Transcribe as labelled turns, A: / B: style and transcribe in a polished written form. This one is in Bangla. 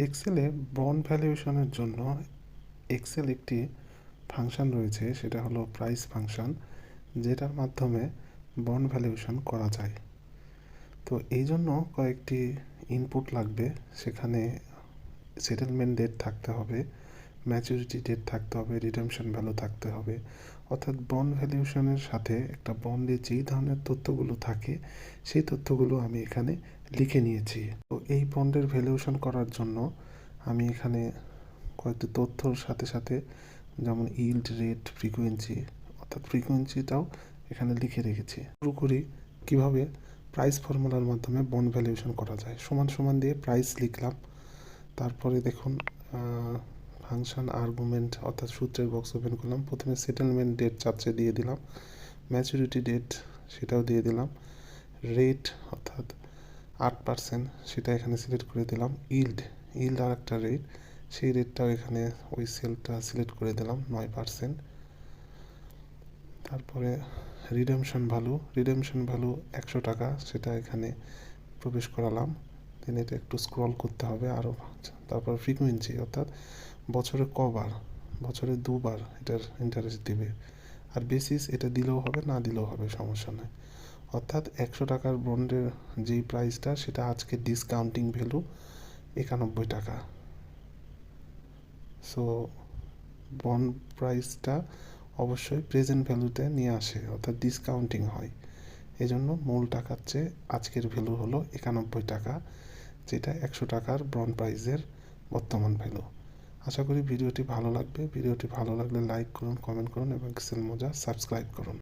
A: এক্সেলে বন্ড ভ্যালুয়েশনের জন্য এক্সেল একটি ফাংশন রয়েছে, সেটা হলো প্রাইস ফাংশন, যেটার মাধ্যমে বন্ড ভ্যালুয়েশন করা যায়। তো এই জন্য কয়েকটি ইনপুট লাগবে। সেখানে সেটেলমেন্ট ডেট থাকতে হবে, ম্যাচুরিটি ডেট থাকতে হবে, রিডেমশন ভ্যালু থাকতে হবে। অর্থাৎ বন্ড ভ্যালুয়েশনের সাথে একটা বন্ডে যেই ধরনের তথ্যগুলো থাকে সেই তথ্যগুলো আমি এখানে লিখে নিয়েছি। তো এই বন্ডের ভ্যালুয়েশন করার জন্য আমি এখানে কয়েকটি তথ্যর সাথে সাথে, যেমন ইল্ড, রেট, ফ্রিকোয়েন্সি, অর্থাৎ ফ্রিকোয়েন্সিটাও এখানে লিখে রেখেছি। শুরু করি কীভাবে প্রাইস ফর্মুলার মাধ্যমে বন্ড ভ্যালুয়েশন করা যায়। সমান সমান দিয়ে প্রাইস লিখলাম। তারপরে দেখুন ফাংশন আর্গুমেন্ট অর্থাৎ সূত্রের বক্স ওপেন করলাম। প্রথমে সেটেলমেন্ট ডেট চাচ্ছে দিয়ে দিলাম, ম্যাচুরিটি ডেট সেটাও দিয়ে দিলাম, রেট অর্থাৎ 8% সেটা এখানে সিলেক্ট করে দিলাম, ইল্ড আর একটা রেট, সেই রেটটাও এখানে ওই সেলটা সিলেক্ট করে দিলাম 9%। তারপরে রিডেমশন ভ্যালু 100 টাকা, সেটা এখানে প্রবেশ করালাম। দেন এটা একটু স্ক্রল করতে হবে আরও। তারপর ফ্রিকোয়েন্সি অর্থাৎ বছরে কবার, বছরে 2বার এটার ইন্টারেস্ট দিবে। আর বেসিস এটা দিলেও হবে, না দিলেও হবে, সমস্যা নেই। অর্থাৎ 100 টাকার বন্ডের যেই প্রাইসটা সেটা আজকে ডিসকাউন্টিং ভ্যালু 91 টাকা। সো বন্ড প্রাইসটা অবশ্যই প্রেজেন্ট ভ্যালুতে নিয়ে আসে, অর্থাৎ ডিসকাউন্টিং হয়। এজন্য মূল টাকার চেয়ে আজকের ভ্যালু হলো 91 টাকা, যেটা 100 টাকার বন্ড প্রাইসের বর্তমান ভ্যালু। আশা করি ভিডিওটি ভালো লাগবে। ভিডিওটি ভালো লাগলে লাইক করুন, কমেন্ট করুন এবং এক্সেল মোজা সাবস্ক্রাইব করুন।